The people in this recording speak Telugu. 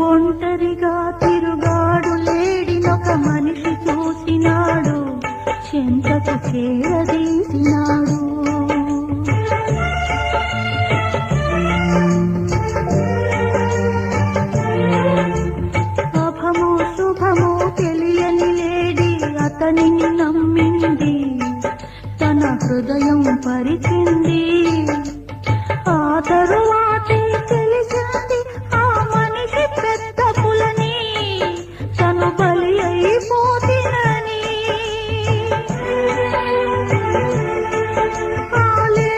ఒంటరిగా తిరుగాడు లేడినొక మనిషి చూసినాడు, చెంతకు చేరదీసినాడు. అభము శుభము తెలియని లేడి అతనిని నమ్మింది, తన హృదయం పరిచింది. ఆ తరువాతే